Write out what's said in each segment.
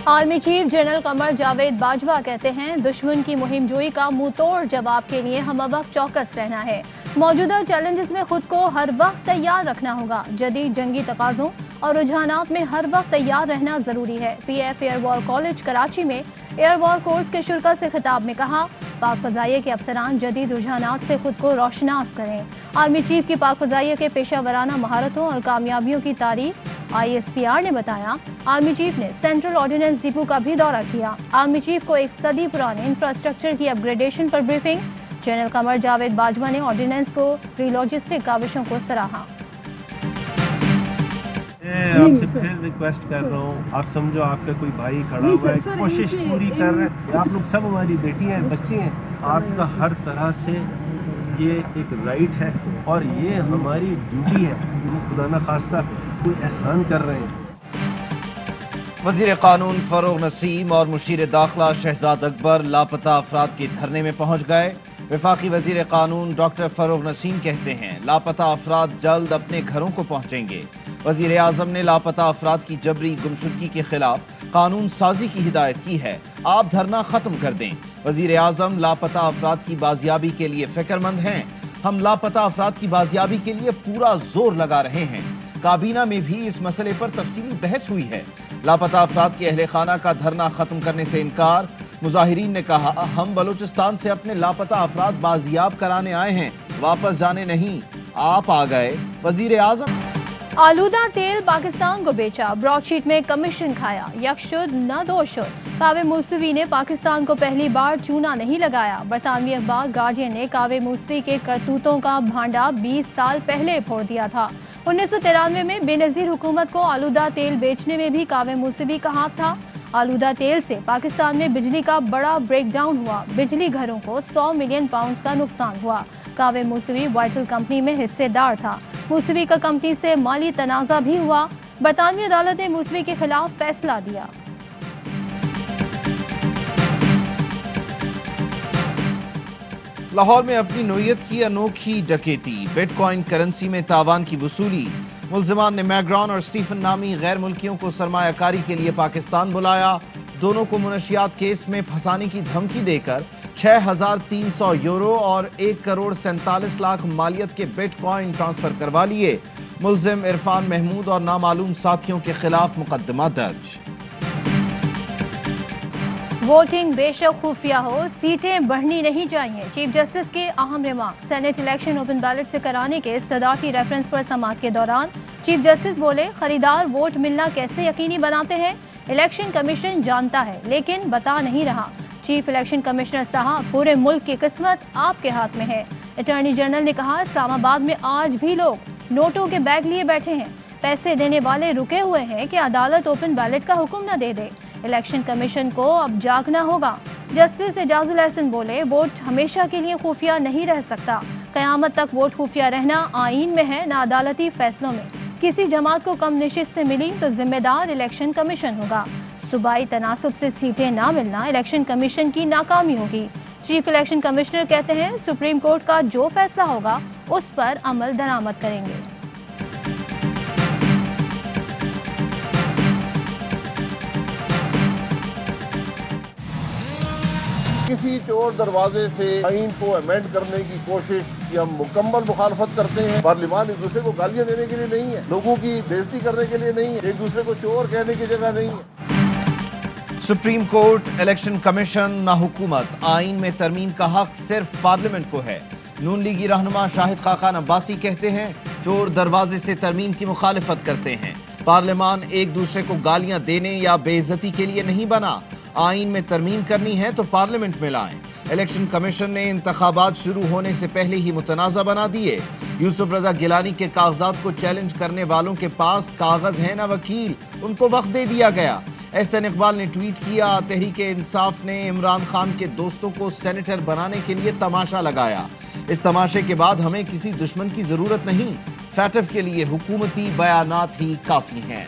Army chief general Qamar Javed Bajwa कहते हैं दुश्मन की मुहिम जोई का मुंह तोड़ जवाब के लिए हम वक्त चौकस रहना है। मौजूदा चैलेंजेस में खुद को हर वक्त तैयार रखना होगा। जदीद जंगी तकाज़ों और रुझानात में हर वक्त तैयार रहना जरूरी है। PF air war college Karachi में एयर वॉर कोर्स के शुरा से खिताब में कहा, पाक फजाइया के अफसरान जदीद रुझानात से खुद को रोशनास करें। आर्मी चीफ की पाक फजाइया के पेशा वराना महारतों और कामयाबियों की तारीफ ISPR ने बताया। आर्मी चीफ ने सेंट्रल ऑर्डिनेंस डिपो का भी दौरा किया। आर्मी चीफ को एक सदी पुराने इंफ्रास्ट्रक्चर की अपग्रेडेशन पर ब्रीफिंग। जनरल कमर जावेद बाजवा ने ऑर्डिनेंस को री-लॉजिस्टिक काविशों को सराहा। आपसे फिर रिक्वेस्ट कर रहा हूँ, आप समझो आपका कोई भाई खड़ा हुआ है, कोशिश पूरी कर रहे हैं। आप लोग सब हमारी बेटियां हैं, बच्चे हैं, आपका हर तरह से ये एक राइट है और ये हमारी ड्यूटी है। खुदा न खास्ता कोई एहसान कर रहे हैं। वज़ीर क़ानून फरोग नसीम और मुशीर दाखिला शहजाद अकबर लापता अफराद के धरने में पहुँच गए। वफाकी वज़ीर क़ानून डॉक्टर फरोग नसीम कहते हैं लापता अफराद जल्द अपने घरों को पहुँचेंगे। वज़ीर आज़म ने लापता अफराद की जबरी गुमशुदगी के खिलाफ कानून साजी की हिदायत की है। आप धरना ख़त्म कर दें। वज़ीर आज़म लापता अफराद की बाजियाबी के लिए फ़िक्रमंद हैं। हम लापता अफराद की बाजियाबी के लिए पूरा जोर लगा रहे हैं। काबीना में भी इस मसले पर तफसीली बहस हुई है। लापता अफराद के अहले खाना का धरना ख़त्म करने से इनकार। मुजाहिरीन ने कहा, हम बलूचिस्तान से अपने लापता अफराद बाजियाब कराने आए हैं, वापस जाने नहीं। आप आ गए। वज़ीर आज़म आलूदा तेल पाकिस्तान को बेचा, ब्रॉडशीट में कमीशन खाया, यकशुद न दोशुद। कावे मूसवी ने पाकिस्तान को पहली बार चूना नहीं लगाया। बरतानवी अखबार गार्डियन ने कावे मूसवी के करतूतों का भांडा 20 साल पहले फोड़ दिया था। 1993 में बेनज़ीर हुकूमत को आलूदा तेल बेचने में भी कावे मूसवी का हाथ था। आलूदा तेल से पाकिस्तान में बिजली का बड़ा ब्रेकडाउन हुआ। बिजली घरों को 100 मिलियन पाउंड का नुकसान हुआ। कावे मूसवी वाइटल कंपनी में हिस्सेदार था। मूसवी का कंपनी से माली तनाज़ा भी हुआ। बरतानवी अदालत ने मूसवी के खिलाफ फैसला दिया। लाहौर में अपनी नोयत की अनोखी डकैती, बिटकॉइन करेंसी में तावान की वसूली। मुल्जिमान ने मैग्रॉन और स्टीफन नामी गैर मुल्कियों को सरमायाकारी के लिए पाकिस्तान बुलाया। दोनों को मुनशियात केस में फंसाने की धमकी देकर 6,300 यूरो और 1 करोड़ 47 लाख मालियत के बिटकॉइन ट्रांसफर करवा लिए। मुल्जिम इरफान महमूद और नामालूम साथियों के खिलाफ मुकदमा दर्ज। वोटिंग बेशक खुफिया हो, सीटें बढ़नी नहीं चाहिए। चीफ जस्टिस के अहम remark. Senate election open ballot से कराने के सदारती रेफरेंस पर समाअत के दौरान चीफ जस्टिस बोले, खरीदार वोट मिलना कैसे यकीनी बनाते हैं इलेक्शन कमीशन जानता है लेकिन बता नहीं रहा। चीफ इलेक्शन कमिश्नर साहब, पूरे मुल्क की किस्मत आपके हाथ में है। अटॉर्नी जनरल ने कहा, इस्लामाबाद में आज भी लोग नोटों के बैग लिए बैठे हैं। पैसे देने वाले रुके हुए हैं कि अदालत ओपन बैलेट का हुक्म न दे दे। इलेक्शन कमीशन को अब जागना होगा। जस्टिस एजाजुल हसन बोले, वोट हमेशा के लिए खुफिया नहीं रह सकता। कयामत तक वोट खुफिया रहना आईन में है, न अदालती फैसलों में। किसी जमात को कम नशिस्तें मिली तो जिम्मेदार इलेक्शन कमीशन होगा। सूबाई तनासब से सीटें ना मिलना इलेक्शन कमीशन की नाकामी होगी। चीफ इलेक्शन कमिश्नर कहते हैं, सुप्रीम कोर्ट का जो फैसला होगा उस पर अमल दरामद करेंगे। किसी चोर दरवाजे से आइन को अमेंड करने की कोशिश की हम मुकम्मल मुखालफत करते हैं। पार्लियामान एक दूसरे को गालियां देने के लिए नहीं है, लोगों की बेइज्जती करने के लिए नहीं है, एक दूसरे को चोर कहने की जगह नहीं है। सुप्रीम कोर्ट, इलेक्शन कमीशन ना हुकूमत, आइन में तरमीम का हक सिर्फ पार्लियामेंट को है। नून लीगी रहनुमा शाहिद खाकान अब्बासी कहते हैं, चोर दरवाजे से तरमीम की मुखालिफत करते हैं। पार्लियामान एक दूसरे को गालियां देने या बेइज्जती के लिए नहीं बना। आइन में तरमीम करनी है तो पार्लियामेंट में लाएं। इलेक्शन कमीशन ने इंतखाबात शुरू होने से पहले ही मुतनाज़ा बना दिए। यूसुफ रजा गिलानी के कागजात को चैलेंज करने वालों के पास कागज है ना वकील, उनको वक्त दे दिया गया। एहसन इकबाल ने ट्वीट किया, तहरीक इंसाफ ने इमरान खान के दोस्तों को सेनेटर बनाने के लिए तमाशा लगाया। इस तमाशे के बाद हमें किसी दुश्मन की जरूरत नहीं, फैटफ के लिए हुकूमती बयानात ही काफी हैं।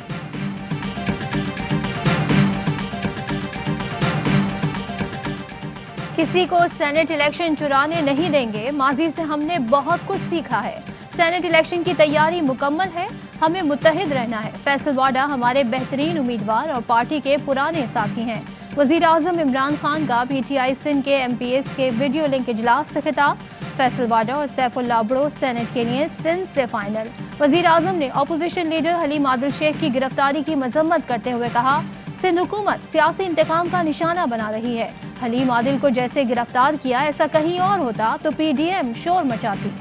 किसी को सेनेट इलेक्शन चुराने नहीं देंगे। माजी से हमने बहुत कुछ सीखा है। सेनेट इलेक्शन की तैयारी मुकम्मल है। हमें मुत्तहिद रहना है। फैसल वाडा हमारे बेहतरीन उम्मीदवार और पार्टी के पुराने साथी हैं। वज़ीर आज़म इमरान खान का PTI सिंध के MPs के वीडियो लिंक इजलास से खिताब। फैसल वाडा और सैफुल्लाह बड़ो सेनेट के लिए सिंध से फाइनल। वज़ीर आज़म ने अपोजिशन लीडर हलीम आदिल शेख की गिरफ्तारी की मजम्मत करते हुए कहा, सिंध हुकूमत सियासी इंतकाम का निशाना बना रही है। हलीम आदिल को जैसे गिरफ्तार किया, ऐसा कहीं और होता तो PDM शोर मचाती।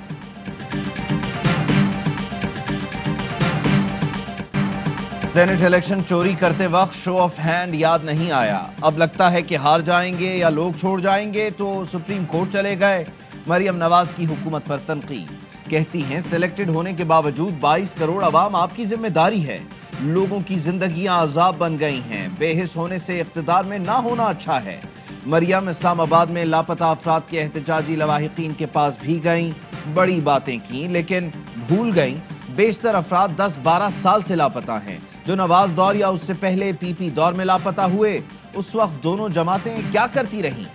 सेनेट इलेक्शन चोरी करते वक्त शो ऑफ हैंड याद नहीं आया। अब लगता है कि हार जाएंगे या लोग छोड़ जाएंगे तो सुप्रीम कोर्ट चले गए। मरियम नवाज की हुकूमत पर तनकीद, कहती हैं सिलेक्टेड होने के बावजूद 22 करोड़ अवाम आपकी जिम्मेदारी है। लोगों की जिंदगियां अजाब बन गई हैं। बेहिस होने से इख्तिदार में ना होना अच्छा है। मरियम इस्लामाबाद में लापता अफराद के एहतजाजी लवाहिकीन के पास भी गईं, बड़ी बातें की लेकिन भूल गईं बेशतर अफराद 10-12 साल से लापता हैं, जो नवाज दौर या उससे पहले PP दौर में लापता हुए। उस वक्त दोनों जमातें क्या करती रहीं?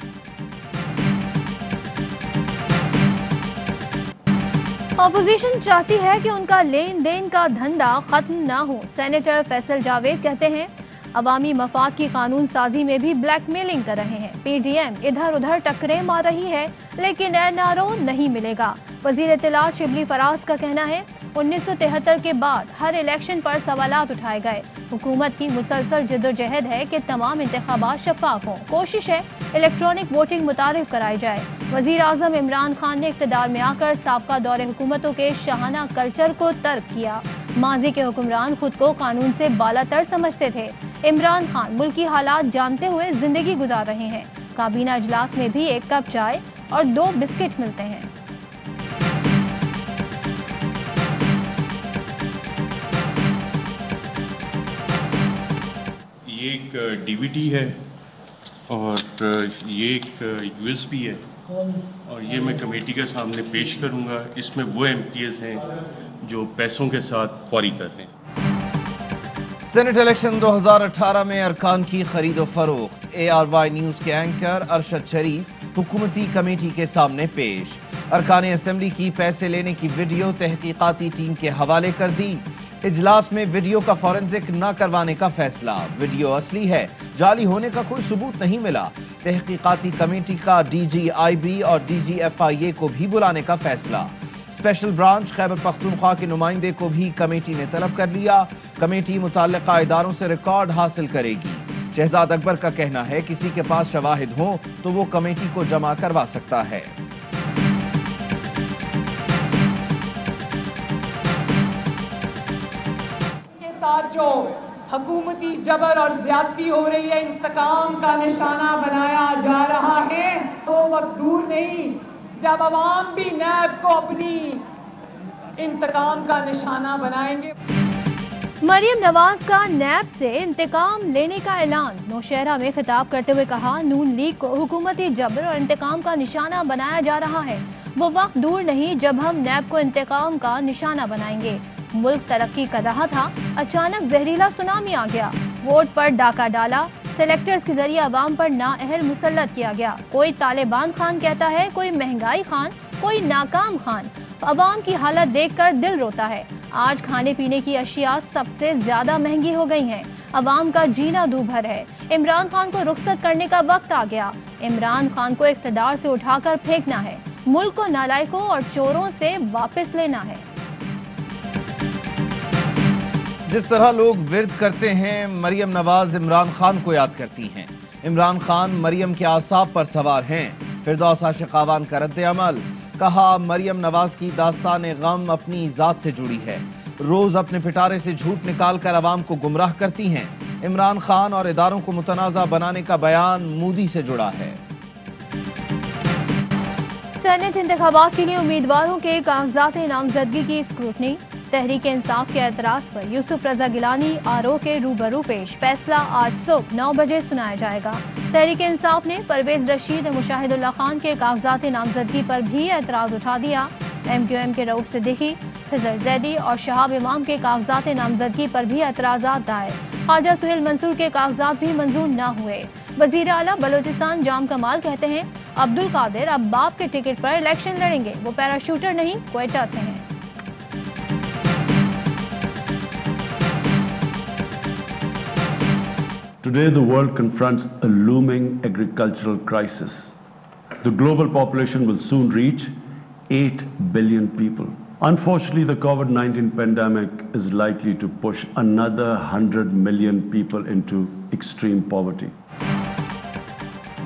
अपोजिशन चाहती है कि उनका लेन देन का धंधा खत्म ना हो। सेनेटर फैसल जावेद कहते हैं, अवामी मफाद की कानून साजी में भी ब्लैकमेलिंग कर रहे हैं। PDM इधर उधर टक्करें मार रही है लेकिन NRO नहीं मिलेगा। वजीर इत्तलात शिबली फराज का कहना है, 1973 के बाद हर इलेक्शन पर सवालात उठाए गए। हुकूमत की मुसलसल जद्दोजहद है कि तमाम इंतखाबात शफाफ हों। कोशिश है इलेक्ट्रॉनिक वोटिंग मुतारिफ कराई जाए। वजीर आज़म इमरान खान ने इक़्तिदार में आकर साबका दौरे हुकूमतों के शाहाना कल्चर को तर्क किया। माजी के हुक्मरान खुद को कानून से बालातर समझते थे। इमरान खान मुल्की हालात जानते हुए जिंदगी गुजार रहे हैं। काबीना इजलास में भी 1 कप चाय और 2 बिस्किट मिलते हैं। ये एक DVD है और ये एक USB है और ये मैं कमेटी के सामने पेश करूंगा। इसमें वो MPs हैं जो पैसों के साथ फौरी कर रहे हैं। सेनेट इलेक्शन 2018 में अरकान की खरीदो फरोख्त। ARY न्यूज के एंकर अरशद शरीफ हुकूमती कमेटी के सामने पेश। अरकान असेंबली की पैसे लेने की वीडियो तहकीकाती टीम के हवाले कर दी। इजलास में वीडियो का फॉरेंसिक न करवाने का फैसला। वीडियो असली है, जाली होने का कोई सबूत नहीं मिला। तहकीकाती कमेटी का DG-IB और DG-FIA को भी बुलाने का फैसला। स्पेशल ब्रांच खैबर पख्तूनख्वा के नुमाइंदे को भी कमेटी ने तलब कर लिया। कमेटी मुताल्लिका इदारों से रिकॉर्ड हासिल करेगी। शहजाद अकबर का कहना है किसी के पास शवाहिद हो तो वो कमेटी को जमा करवा सकता है। साथ जो हुकूमती जबर और ज्यादती हो रही है, इंतकाम का निशाना बनाया जा रहा है, वो वक्त दूर नहीं जब अवाम भी नैब को अपनी इंतकाम का निशाना बनाएंगे। मरियम नवाज का नैब से इंतकाम लेने का ऐलान। नौशहरा में खिताब करते हुए कहा, नून लीग को हुकूमती जबर और इंतकाम का निशाना बनाया जा रहा है। वो वक्त दूर नहीं जब हम नैब को इंतकाम का निशाना बनाएंगे। मुल्क तरक्की कर रहा था, अचानक जहरीला सुनामी आ गया। वोट पर डाका डाला, सेलेक्टर्स के जरिए अवाम पर नाअहल मुसल्लत किया गया। कोई तालिबान खान कहता है, कोई महंगाई खान, कोई नाकाम खान। अवाम की हालत देखकर दिल रोता है। आज खाने पीने की अशिया सबसे ज्यादा महंगी हो गई हैं। अवाम का जीना दूभर है। इमरान खान को रुखसत करने का वक्त आ गया। इमरान खान को इख्तिदार से उठाकर फेंकना है। मुल्क को नालायकों और चोरों से वापस लेना है। जिस तरह लोग विर्द करते हैं, मरियम नवाज इमरान खान को याद करती हैं। इमरान खान मरियम के आसाब पर सवार हैं। फिरदौस आशिक आवान का रद्द अमल। कहा, मरियम नवाज की दास्तान गम अपनी ज़ात से जुड़ी है। रोज अपने पिटारे से झूठ निकाल कर अवाम को गुमराह करती हैं। इमरान खान और इदारों को मुतनाज़ा बनाने का बयान मोदी से जुड़ा है। सेनेट इंतखाबात के लिए उम्मीदवारों के कागजात नामजदगी की स्क्रूटनी। तहरीक इंसाफ के एतराज पर यूसुफ रजा गिलानी RO के रूबरू पेश। फैसला आज सुबह 9 बजे सुनाया जाएगा। तहरीक इंसाफ ने परवेज रशीद और मुशाहिदुल्लाह खान के कागजात नामजदगी पर भी एतराज उठा दिया। MQM के रऊफ सिद्दीकी, खिजर जैदी और शहाब इमाम के कागजात नामजदगी पर भी एतराज़ात दायर। ख्वाजा सुहेल मंसूर के कागजात भी मंजूर न हुए। वजीर आला बलोचिस्तान जाम कमाल कहते हैं, अब्दुल कादिर अब बाप के टिकट पर इलेक्शन लड़ेंगे। वो पैराशूटर नहीं, क्वेटा से हैं। Today, the world confronts a looming agricultural crisis. The global population will soon reach 8 billion people. Unfortunately, the COVID-19 pandemic is likely to push another 100 million people into extreme poverty.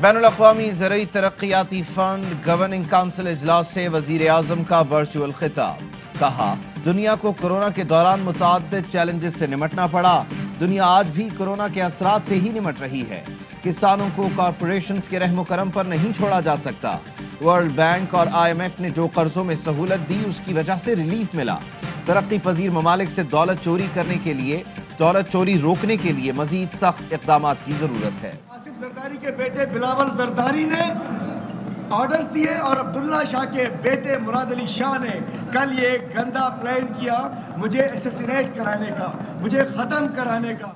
बैनुल-अक़वामी ज़रई तरक्याती fund governing council इजलास से वज़ीर आज़म का virtual खिताब। कहा, दुनिया को कोरोना के दौरान मुतअद्दिद चैलेंजेस से निमटना पड़ा। दुनिया आज भी कोरोना के असरात से ही निमट रही है। किसानों को कॉरपोरेशंस के रहमो करम पर नहीं छोड़ा जा सकता। वर्ल्ड बैंक और IMF ने जो कर्जों में सहूलत दी, उसकी वजह से रिलीफ मिला। तरक्की पजीर ममालिक से दौलत चोरी करने के लिए, दौलत चोरी रोकने के लिए मजीद सख्त इक़दामात की ज़रूरत है। आसिफ जरदारी के बेटे बिलावल जरदारी ने ऑर्डर्स दिए और अब्दुल्ला शाह के बेटे मुराद अली शाह ने कल ये गंदा प्लान किया मुझे असैसिनेट कराने का, मुझे ख़त्म कराने का।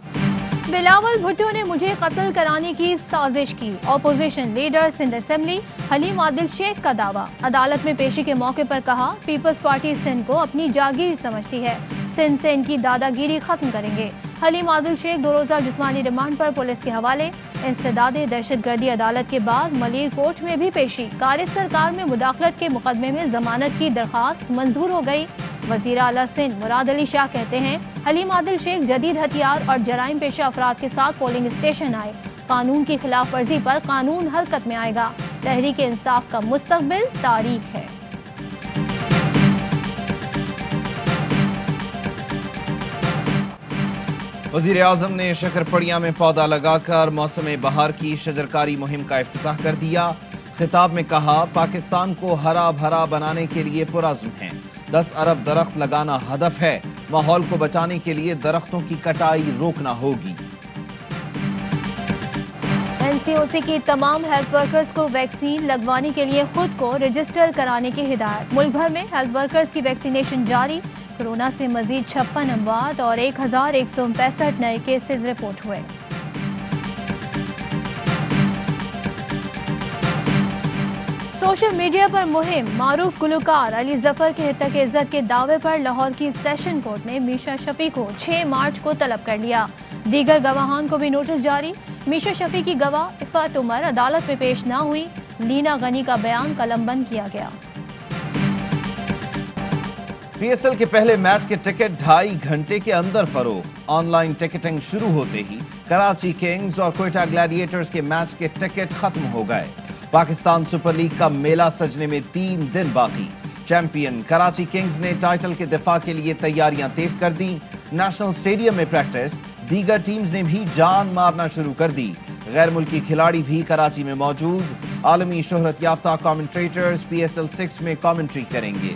बिलावल भुट्टो ने मुझे कत्ल कराने की साजिश की। Opposition leader Sindh assembly Haleem Adil Sheikh का दावा। अदालत में पेशी के मौके पर कहा, पीपल्स पार्टी सिंध को अपनी जागीर समझती है, सिंध से इनकी दादागिरी खत्म करेंगे। हलीम आदिल शेख 2 रोज़ा जिस्मानी रिमांड पर पुलिस के हवाले। इंसदादे दहशतगर्दी अदालत के बाद मलीर कोर्ट में भी पेशी। कारी सरकार में मुदाखलत के मुकदमे में जमानत की दरख्वास्त मंजूर हो गई। वज़ीर आला सिंध मुराद अली शाह कहते हैं, हलीम आदिल शेख जदीद हथियार और जराइम पेशा अफराद के साथ पोलिंग स्टेशन आए। कानून की खिलाफ वर्जी पर कानून हरकत में आएगा। तहरीक इंसाफ का मुस्तकबिल तारीख है। वज़ीर आज़म ने शकरपड़िया में पौधा लगाकर मौसम बहार की शजरकारी मुहिम का इफ्तिताह कर दिया। खिताब में कहा, पाकिस्तान को हरा भरा बनाने के लिए पुरज़्म है। 10 अरब दरख्त लगाना हदफ है। माहौल को बचाने के लिए दरख्तों की कटाई रोकना होगी। NCOC की तमाम हेल्थ वर्कर्स को वैक्सीन लगवाने के लिए खुद को रजिस्टर कराने की हिदायत। मुल्क भर में हेल्थ वर्कर्स की वैक्सीनेशन जारी। कोरोना से मजीद 56 अमवात और 1165 नए केसेस रिपोर्ट हुए। सोशल मीडिया पर मुहिम। मारूफ गुलकार अली जफर के हितक इज्जत के दावे पर लाहौर की सेशन कोर्ट ने मीशा शफी को 6 मार्च को तलब कर लिया। दीगर गवाहान को भी नोटिस जारी। मीशा शफी की गवाह इफ़त उमर अदालत में पेश न हुई। लीना गनी का बयान कलमबंद किया गया। PSL के पहले मैच के टिकट 2.5 घंटे के अंदर फरोख्त। ऑनलाइन टिकटिंग शुरू होते ही कराची किंग्स और क्वेटा ग्लैडिएटर्स के मैच के टिकट खत्म हो गए। पाकिस्तान सुपर लीग का मेला सजने में 3 दिन बाकी। चैंपियन कराची किंग्स ने टाइटल के दिफा के लिए तैयारियां तेज कर दी। नेशनल स्टेडियम में प्रैक्टिस। दीगर टीम्स ने भी जान मारना शुरू कर दी। गैर मुल्की खिलाड़ी भी कराची में मौजूद। आलमी शोहरत याफ्ता कमेंटेटर्स PSL 6 में कमेंट्री करेंगे।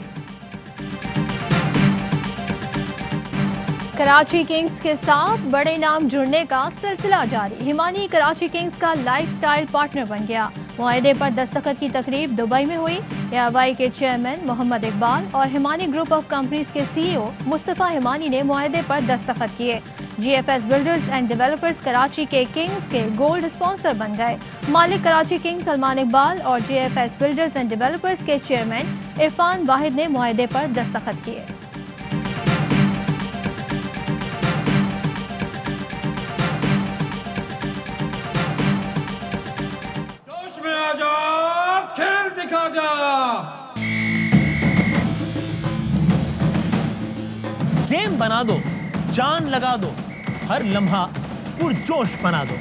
कराची किंग्स के साथ बड़े नाम जुड़ने का सिलसिला जारी। हिमानी कराची किंग्स का लाइफस्टाइल पार्टनर बन गया। मुआहदे पर दस्तखत की तकरीब दुबई में हुई। AIY के चेयरमैन मोहम्मद इकबाल और हिमानी ग्रुप ऑफ कंपनीज के CEO मुस्तफ़ा हिमानी ने मुआहदे पर दस्तखत किए। GFS builders and developers Karachi के किंग्स के गोल्ड स्पॉन्सर बन गए। मालिक कराची किंग्स सलमान इकबाल और GFS बिल्डर्स एंड डेवलपर्स के चेयरमैन इरफान वाहिद ने मुआहदे पर दस्तखत किए। खेल दिखा जा। गेम बना दो, जान लगा दो, हर लम्हा पुरजोश बना दो।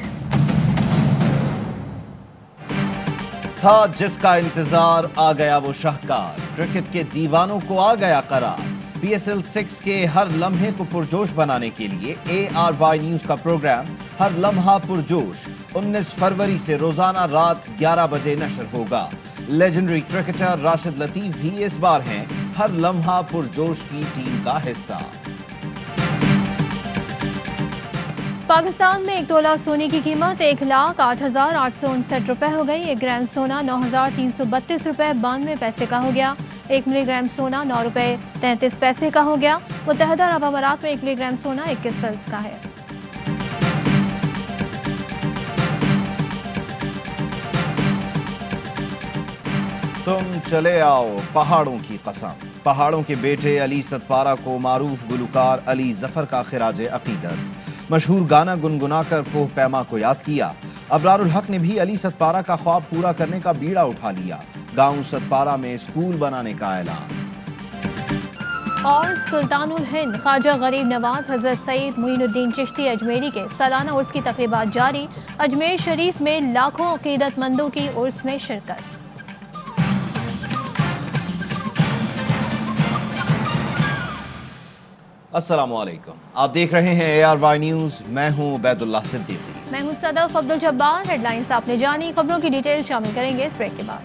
था जिसका इंतजार आ गया वो शाहकार। क्रिकेट के दीवानों को आ गया करार। PSL 6 के हर लम्हे को पुरजोश बनाने के लिए ARY न्यूज का प्रोग्राम हर लम्हा पुरजोश 19 फरवरी से रोजाना रात 11 बजे नशर होगा। लेजेंडरी क्रिकेटर राशिद लतीफ भी इस बार हैं हर लम्हा पुरजोश की टीम का हिस्सा। पाकिस्तान में 1 तोला सोने की कीमत 1,08,859 रुपए हो गई। 1 ग्राम सोना 9,332 रुपए 92 पैसे का हो गया। 1 मिलीग्राम सोना 9 रुपए 33 पैसे का हो गया। मुत्तहदा अरब अमारात में 1 मिलीग्राम सोना 21 फल्स का है। तुम चले आओ पहाड़ों की कसम। पहाड़ों के बेटे अली सतपारा को मारूफ गुलकार अली जफर का खिराज अकीदत। مشہور گانا گنگنا کر کوہ پیما کو یاد کیا۔ ابرار الحق نے بھی علی ستپارہ کا خواب پورا کرنے کا بیڑا اٹھا لیا، گاؤں ستپارہ میں اسکول بنانے کا اعلان۔ اور سلطان الہند خواجہ غریب نواز حضرت سید معین الدین چشتی اجمیری کے سالانہ عرس کی تقریبات جاری، اجمیر شریف میں لاکھوں عقیدت مندوں کی عرس میں شرکت۔ السلام علیکم، آپ دیکھ رہے ہیں ARY نیوز، میں ہوں عبید اللہ صدیقی۔ میں ہوں صدف عبد الجبار۔ ہیڈ لائنز آپ نے جانی، خبروں کی ڈیٹیل شامل کریں گے اس بریک کے بعد۔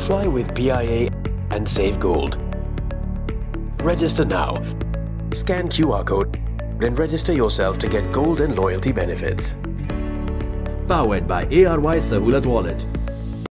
Fly with PIA and save gold. Register now. Scan QR code and register yourself to get gold and loyalty benefits. Powered by ARY Sahulat Wallet.